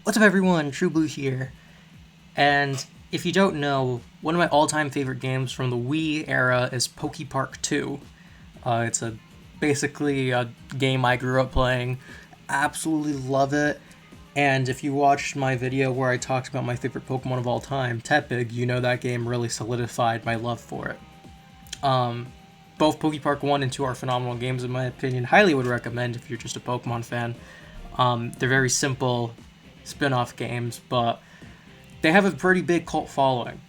What's up everyone, True Blue here, and if you don't know, one of my all-time favorite games from the Wii era is Pokepark 2. It's basically a game I grew up playing, absolutely love it, and if you watched my video where I talked about my favorite Pokemon of all time, Tepig, you know that game really solidified my love for it. Both Pokepark 1 and 2 are phenomenal games in my opinion, highly would recommend if you're just a Pokemon fan. They're very simple spin-off games, but they have a pretty big cult following.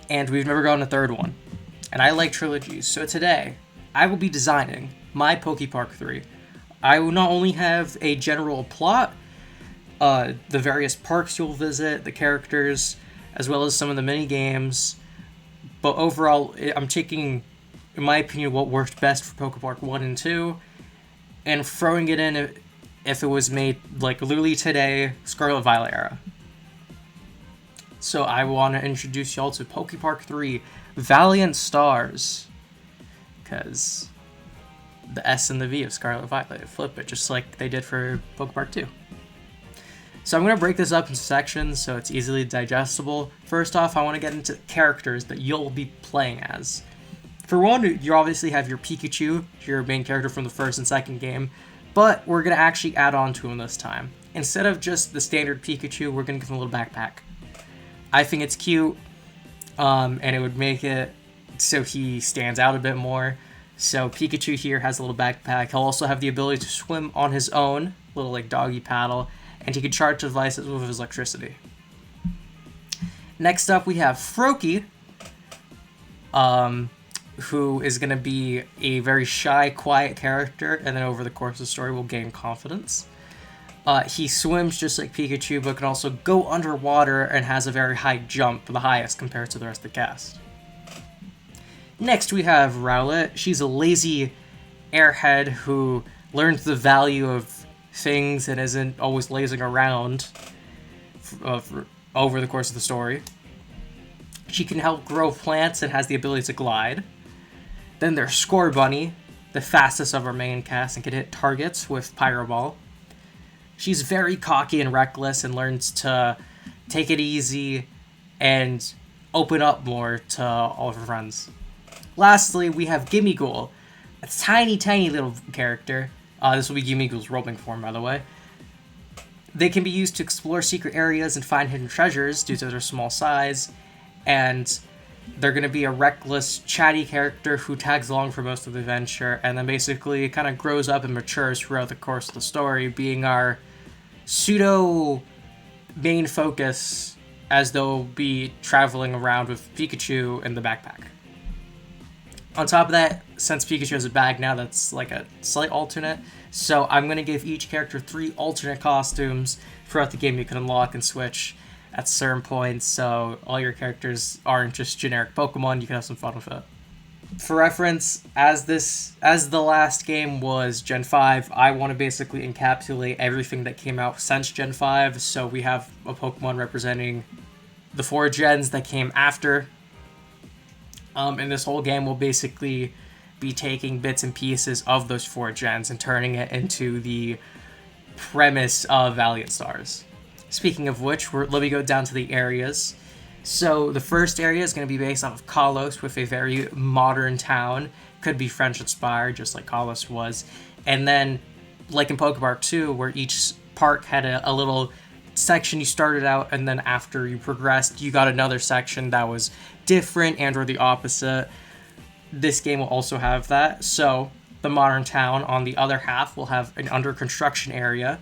And we've never gotten a third one. And I like trilogies, so today I will be designing my Pokepark 3. I will not only have a general plot, the various parks you'll visit, the characters, as well as some of the mini games, but overall I'm taking, in my opinion, what worked best for Pokepark 1 and 2 and throwing it in if it was made like literally today, Scarlet Violet era. So I want to introduce y'all to Pokepark 3 Valiant Stars, because the S and the V of Scarlet Violet, flip it just like they did for Pokepark 2. So I'm going to break this up into sections so it's easily digestible. First off, I want to get into characters that you'll be playing as. For one, you obviously have your Pikachu, your main character from the first and second game, but we're going to actually add on to him this time. Instead of just the standard Pikachu, we're going to give him a little backpack. I think it's cute, and it would make it so he stands out a bit more. So Pikachu here has a little backpack. He'll also have the ability to swim on his own, little like doggy paddle, and he can charge devices with his electricity. Next up, we have Froakie, who is going to be a very shy, quiet character, and then over the course of the story will gain confidence. He swims just like Pikachu, but can also go underwater and has a very high jump, the highest compared to the rest of the cast. Next we have Rowlet. She's a lazy airhead who learns the value of things and isn't always lazing around over the course of the story. She can help grow plants and has the ability to glide. Then there's Scorbunny, the fastest of our main cast and can hit targets with Pyro Ball. She's very cocky and reckless and learns to take it easy and open up more to all of her friends. Lastly, we have Gimmighoul, a tiny, tiny little character. This will be Gimmighoul's roaming form, by the way. They can be used to explore secret areas and find hidden treasures due to their small size, and they're going to be a reckless, chatty character who tags along for most of the adventure, and then basically kind of grows up and matures throughout the course of the story, being our pseudo main focus as they'll be traveling around with Pikachu in the backpack. On top of that, since Pikachu has a bag now, that's like a slight alternate, so I'm going to give each character 3 alternate costumes throughout the game you can unlock and switch at certain points, so all your characters aren't just generic Pokemon, you can have some fun with it. For reference, as the last game was Gen 5, I want to basically encapsulate everything that came out since Gen 5, so we have a Pokemon representing the 4 gens that came after. And this whole game will basically be taking bits and pieces of those 4 gens and turning it into the premise of Valiant Stars. Speaking of which, let me go down to the areas. So the first area is going to be based off of Kalos with a very modern town. Could be French-inspired, just like Kalos was. And then, like in Pokepark 2, where each park had a little section you started out, and then after you progressed, you got another section that was different and or the opposite. This game will also have that. So the modern town, on the other half, will have an under-construction area.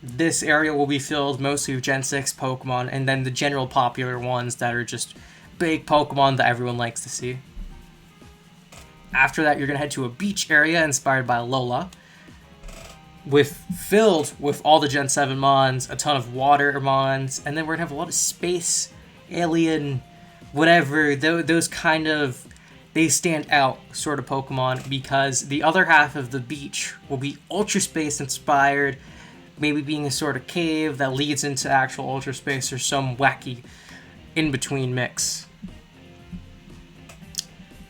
This area will be filled mostly with Gen 6 Pokemon, and then the general popular ones that are just big Pokemon that everyone likes to see. After that, you're going to head to a beach area inspired by Alola, filled with all the Gen 7 Mons, a ton of water Mons, and then we're going to have a lot of space, alien, whatever, those kind of, they stand out sort of Pokemon, because the other half of the beach will be Ultra Space inspired, maybe being a sort of cave that leads into actual Ultra Space or some wacky in-between mix.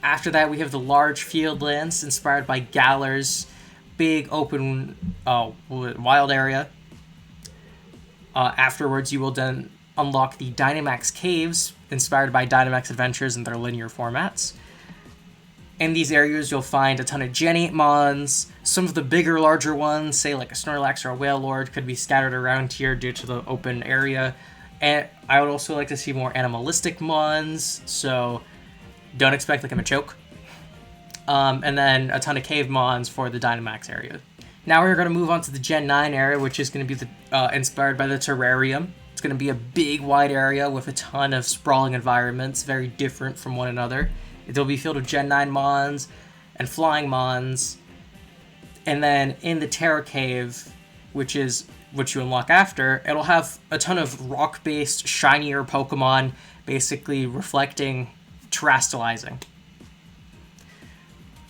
After that, we have the large field lands inspired by Galar's big open wild area. Afterwards, you will then unlock the Dynamax Caves, inspired by Dynamax Adventures in their linear formats. In these areas, you'll find a ton of Gen 8 mons. Some of the bigger, larger ones, say like a Snorlax or a Wailord, could be scattered around here due to the open area. And I would also like to see more animalistic mons, so don't expect like a Machoke. And then a ton of cave mons for the Dynamax area. Now we're going to move on to the Gen 9 area, which is going to be inspired by the Terrarium. It's going to be a big, wide area with a ton of sprawling environments, very different from one another. It'll be filled with Gen 9 mons and flying mons. And then in the Terra Cave, which is what you unlock after, it'll have a ton of rock-based, shinier Pokemon, basically reflecting terastallizing.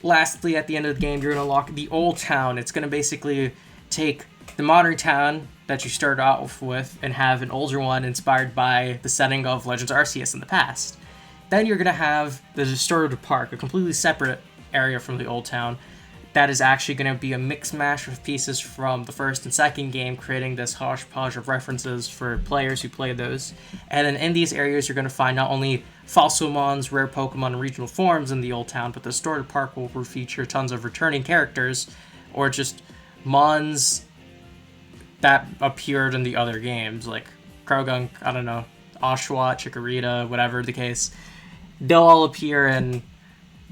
Lastly, at the end of the game, you're going to unlock the Old Town. It's going to basically take the modern town that you started off with and have an older one inspired by the setting of Legends Arceus in the past. Then you're going to have the Distorted Park, a completely separate area from the Old Town. That is actually going to be a mix mash of pieces from the first and second game, creating this hodgepodge of references for players who play those. And then in these areas, you're going to find not only fossil mons, rare Pokemon, and regional forms in the Old Town, but the Distorted Park will feature tons of returning characters, or just mons that appeared in the other games, like Krogunk, I don't know, Oshawott, Chikorita, whatever the case. They'll all appear and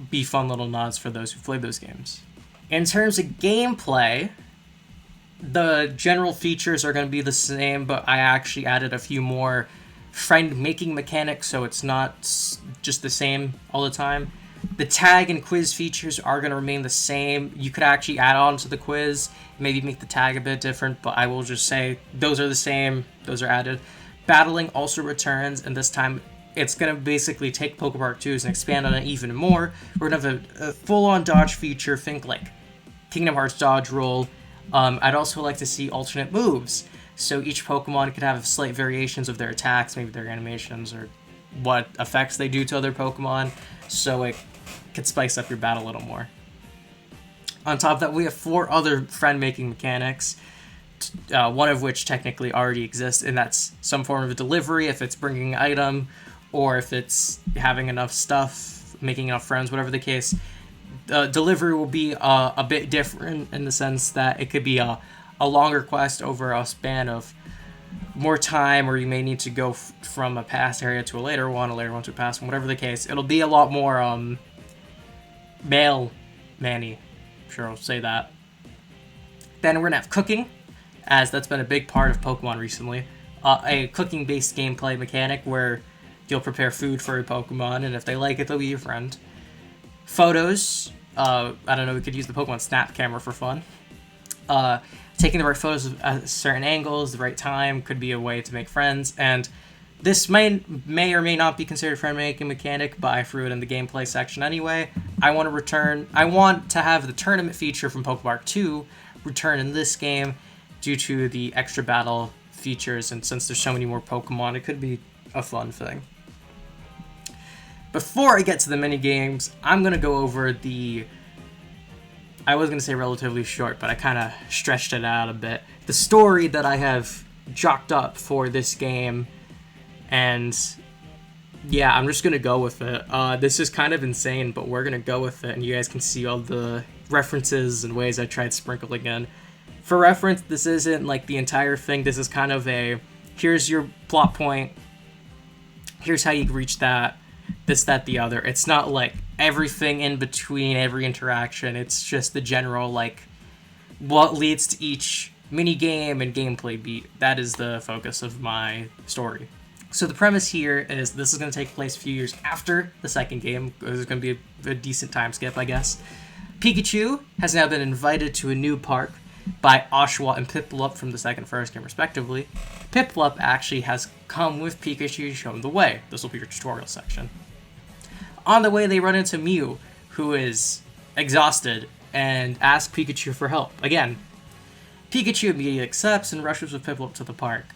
be fun little nods for those who played those games. In terms of gameplay, the general features are going to be the same, but I actually added a few more friend-making mechanics, so it's not just the same all the time. The tag and quiz features are going to remain the same. You could actually add on to the quiz, maybe make the tag a bit different, but I will just say those are the same, those are added. Battling also returns, and this time it's going to basically take Pokepark 2s and expand on it even more. We're going to have a full-on dodge feature, think like Kingdom Hearts dodge roll. I'd also like to see alternate moves. So each Pokemon could have slight variations of their attacks, maybe their animations, or what effects they do to other Pokemon, so it could spice up your battle a little more. On top of that, we have 4 other friend-making mechanics, one of which technically already exists, and that's some form of a delivery, if it's bringing an item, or if it's having enough stuff, making enough friends, whatever the case. Delivery will be a bit different in the sense that it could be a longer quest over a span of more time, or you may need to go from a past area to a later one to a past one, whatever the case. It'll be a lot more mail-manny. Sure, I'll say that. Then we're going to have cooking, as that's been a big part of Pokemon recently. A cooking-based gameplay mechanic where you'll prepare food for a Pokemon, and if they like it, they'll be your friend. Photos. I don't know, we could use the Pokemon Snap camera for fun. Taking the right photos at certain angles, the right time, could be a way to make friends, and this may or may not be considered a friend-making mechanic, but I threw it in the gameplay section anyway. I want to have the tournament feature from Pokepark 2 return in this game due to the extra battle features, and since there's so many more Pokemon, it could be a fun thing. Before I get to the mini-games, I'm going to go over I was going to say relatively short, but I kind of stretched it out a bit. The story that I have jocked up for this game, and yeah, I'm just going to go with it. This is kind of insane, but we're going to go with it, and you guys can see all the references and ways I tried sprinkling in. For reference, this isn't like the entire thing. This is kind of here's your plot point, here's how you reach that, this, that, the other. It's not like everything in between every interaction. It's just the general, like, what leads to each mini-game and gameplay beat. That is the focus of my story. So the premise here is this is going to take place a few years after the second game. There's going to be a decent time skip, I guess. Pikachu has now been invited to a new park by Oshawott and Piplup from the second and first game, respectively. Piplup actually has come with Pikachu to show him the way. This will be your tutorial section. On the way, they run into Mew, who is exhausted, and asks Pikachu for help. Again, Pikachu immediately accepts and rushes with Piplup to the park.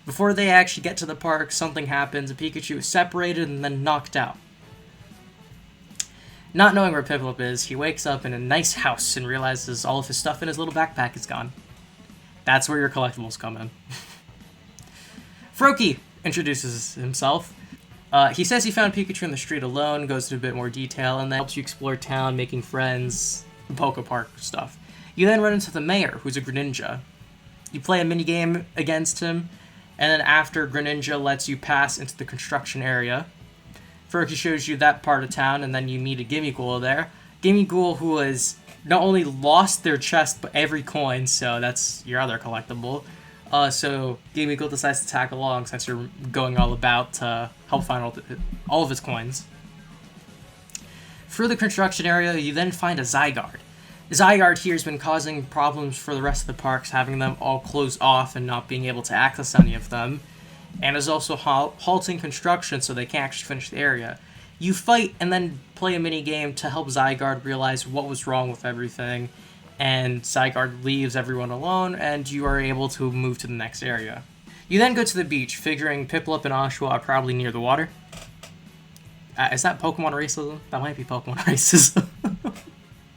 Before they actually get to the park, something happens, and Pikachu is separated and then knocked out. Not knowing where Piplup is, he wakes up in a nice house and realizes all of his stuff in his little backpack is gone. That's where your collectibles come in. Froakie introduces himself. He says he found Pikachu in the street alone, goes into a bit more detail, and then helps you explore town, making friends, Pokepark stuff. You then run into the mayor, who's a Greninja. You play a minigame against him, and then after, Greninja lets you pass into the construction area. Froakie shows you that part of town, and then you meet a Gimmighoul there. Gimmighoul who has not only lost their chest, but every coin, so that's your other collectible. So Gimmighoul decides to tag along since you're going all about to help find all of his coins. Through the construction area, you then find a Zygarde. Zygarde here has been causing problems for the rest of the parks, having them all closed off and not being able to access any of them, and is also halting construction so they can't actually finish the area. You fight and then play a mini game to help Zygarde realize what was wrong with everything, and Zygarde leaves everyone alone, and you are able to move to the next area. You then go to the beach, figuring Piplup and Oshawott are probably near the water. Is that Pokemon racism? That might be Pokemon racism.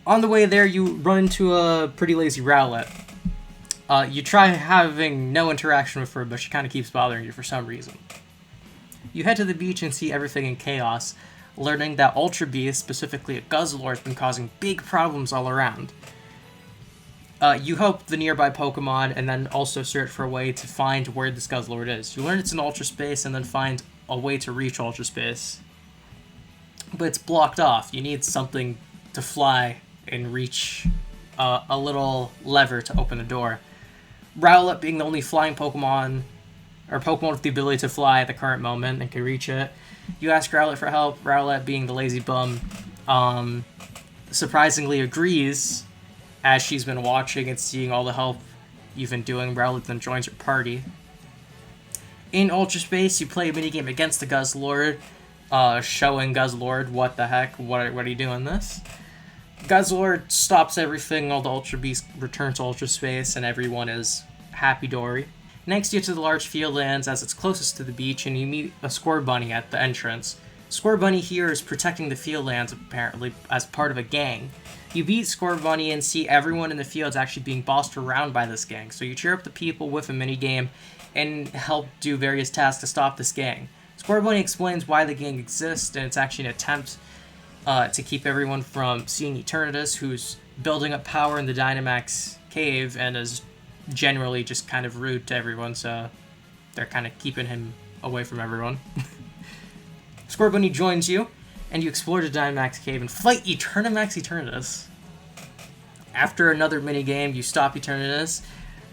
On the way there, you run into a pretty lazy Rowlet. You try having no interaction with her, but she kind of keeps bothering you for some reason. You head to the beach and see everything in chaos, learning that Ultra Beast, specifically a Guzzlord, has been causing big problems all around. You help the nearby Pokemon and then also search for a way to find where this Guzzlord is. You learn it's in Ultra Space and then find a way to reach Ultra Space. But it's blocked off. You need something to fly and reach a little lever to open the door. Rowlet being the only flying Pokemon, or Pokemon with the ability to fly at the current moment and can reach it. You ask Rowlet for help. Rowlet, being the lazy bum, surprisingly agrees, as she's been watching and seeing all the help you've been doing. Rowlet then joins your party. In Ultra Space, you play a minigame against the Guzzlord, showing Guzzlord, what the heck, what are you doing this? Guzzlord stops everything, all the Ultra Beasts return to Ultra Space, and everyone is happy-dory. Next, you get to the large field lands as it's closest to the beach, and you meet a Scorbunny at the entrance. Scorbunny here is protecting the field lands, apparently, as part of a gang. You beat Scorbunny and see everyone in the fields actually being bossed around by this gang, so you cheer up the people with a minigame and help do various tasks to stop this gang. Scorbunny explains why the gang exists, and it's actually an attempt to keep everyone from seeing Eternatus, who's building up power in the Dynamax cave and is generally just kind of rude to everyone, so they're kind of keeping him away from everyone. Scorbunny joins you, and you explore the Dynamax cave and fight Eternatus. After another minigame, you stop Eternatus,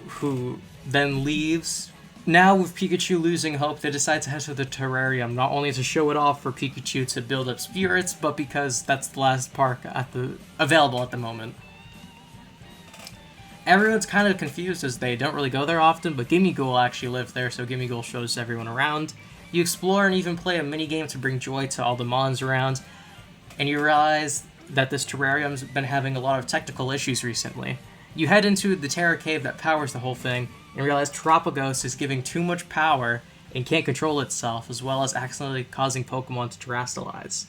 who then leaves. Now, with Pikachu losing hope, they decide to head to the terrarium, not only to show it off for Pikachu to build up spirits, but because that's the last park available at the moment. Everyone's kind of confused as they don't really go there often, but Gimmighoul actually lives there, so Gimmighoul shows everyone around. You explore and even play a minigame to bring joy to all the Mons around, and you realize that this terrarium's been having a lot of technical issues recently. You head into the Terror Cave that powers the whole thing, and realize Terapagos is giving too much power and can't control itself, as well as accidentally causing Pokemon to terastallize.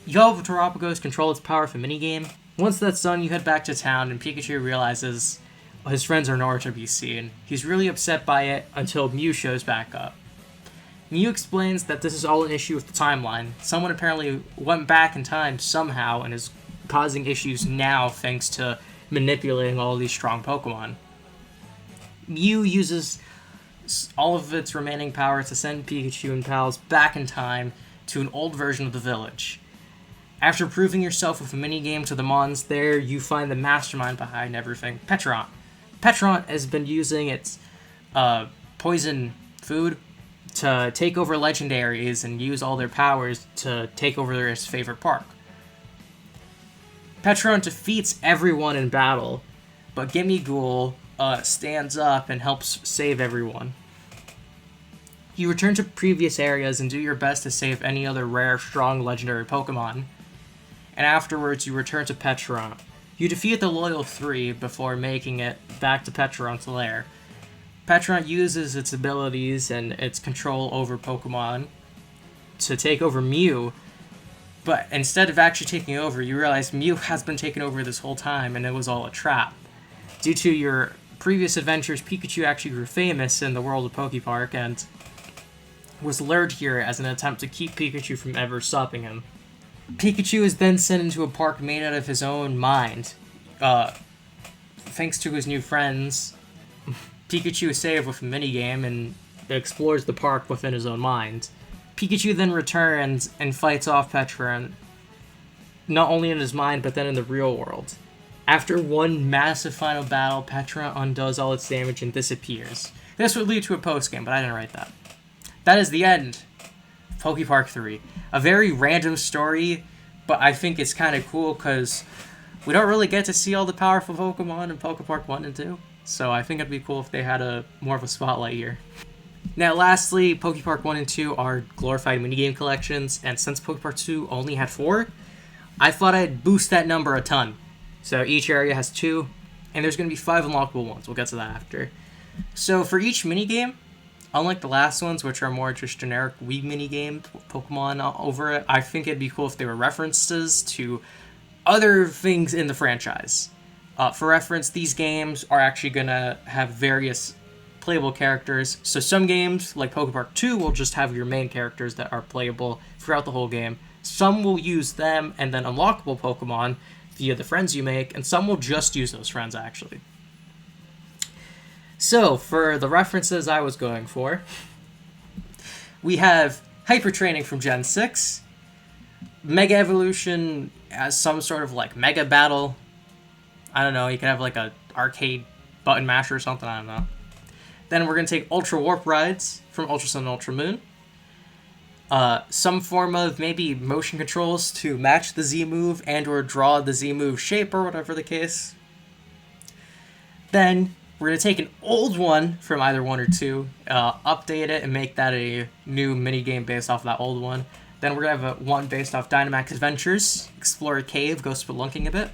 You help Terapagos control its power with a minigame. Once that's done, you head back to town, and Pikachu realizes his friends are nowhere to be seen. He's really upset by it until Mew shows back up. Mew explains that this is all an issue with the timeline. Someone apparently went back in time somehow and is causing issues now thanks to manipulating all of these strong Pokemon. Mew uses all of its remaining power to send Pikachu and pals back in time to an old version of the village. After proving yourself with a minigame to the Mons there, you find the mastermind behind everything, Petrant. Petrant has been using its poison food to take over legendaries and use all their powers to take over his favorite park. Petrant defeats everyone in battle, but Gimmighoul stands up and helps save everyone. You return to previous areas and do your best to save any other rare, strong, legendary Pokemon. And afterwards, you return to Petrant. You defeat the Loyal 3 before making it back to Petrant's lair. Petrant uses its abilities and its control over Pokemon to take over Mew, but instead of actually taking over, you realize Mew has been taken over this whole time and it was all a trap. Due to your previous adventures, Pikachu actually grew famous in the world of Pokepark, and was lured here as an attempt to keep Pikachu from ever stopping him. Pikachu is then sent into a park made out of his own mind. Thanks to his new friends, Pikachu is saved with a minigame and explores the park within his own mind. Pikachu then returns and fights off Petra, not only in his mind, but then in the real world. After one massive final battle, Petra undoes all its damage and disappears. This would lead to a post-game, but I didn't write that. That is the end of Pokepark 3. A very random story, but I think it's kind of cool because we don't really get to see all the powerful Pokemon in Pokepark 1 and 2. So I think it'd be cool if they had more of a spotlight here. Now, lastly, Pokepark 1 and 2 are glorified minigame collections, and since Pokepark 2 only had 4, I thought I'd boost that number a ton. So each area has 2, and there's going to be 5 unlockable ones. We'll get to that after. So for each minigame, unlike the last ones, which are more just generic Wii minigames with Pokemon over it, I think it'd be cool if they were references to other things in the franchise. For reference, these games are actually going to have various playable characters. So some games, like Pokepark 2, will just have your main characters that are playable throughout the whole game. Some will use them and then unlockable Pokemon via the friends you make, and some will just use those friends, actually. So, for the references I was going for, we have Hyper Training from Gen 6, Mega Evolution as some sort of, like, Mega Battle. I don't know, you could have, like, a arcade button masher or something, I don't know. Then we're going to take Ultra Warp Rides from Ultra Sun and Ultra Moon. Some form of maybe motion controls to match the Z move and or draw the Z move shape or whatever the case. Then we're going to take an old one from either 1 or 2, update it and make that a new minigame based off of that old one. Then we're going to have one based off Dynamax Adventures, explore a cave, go spelunking a bit.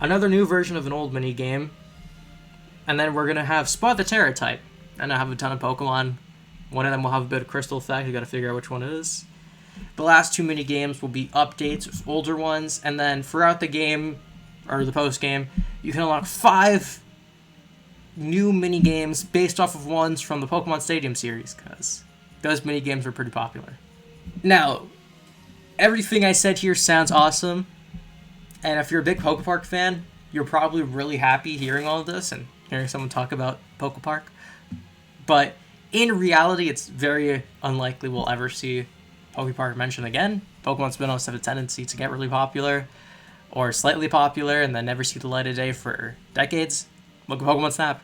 Another new version of an old minigame. And then we're going to have Spot the Terra type. And I have a ton of Pokemon. One of them will have a bit of crystal effect. You got to figure out which one it is. The last 2 mini games will be updates with older ones, and then throughout the game or the post game, you can unlock 5 new mini games based off of ones from the Pokemon Stadium series, because those mini games are pretty popular. Now, everything I said here sounds awesome, and if you're a big Pokepark fan, you're probably really happy hearing all of this and hearing someone talk about Pokepark. But in reality, it's very unlikely we'll ever see Pokepark mentioned again. Pokemon spin-offs have a tendency to get really popular or slightly popular and then never see the light of day for decades. Look at Pokemon Snap.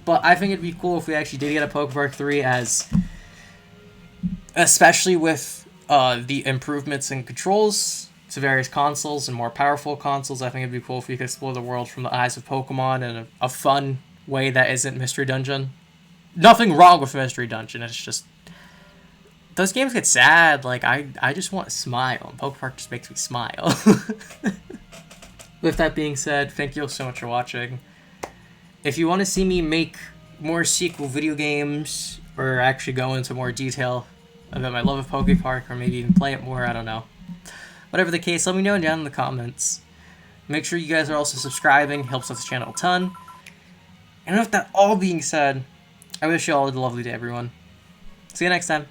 But I think it'd be cool if we actually did get a Pokepark 3, especially with the improvements in controls to various consoles and more powerful consoles. I think it'd be cool if we could explore the world from the eyes of Pokemon in a fun way that isn't Mystery Dungeon. Nothing wrong with Mystery Dungeon, it's just those games get sad. Like, I just want to smile, and Pokepark just makes me smile. With that being said, thank you all so much for watching. If you want to see me make more sequel video games, or actually go into more detail about my love of Pokepark, or maybe even play it more, I don't know. Whatever the case, let me know down in the comments. Make sure you guys are also subscribing, helps out the channel a ton. And with that all being said, I wish you all a lovely day, everyone. See you next time.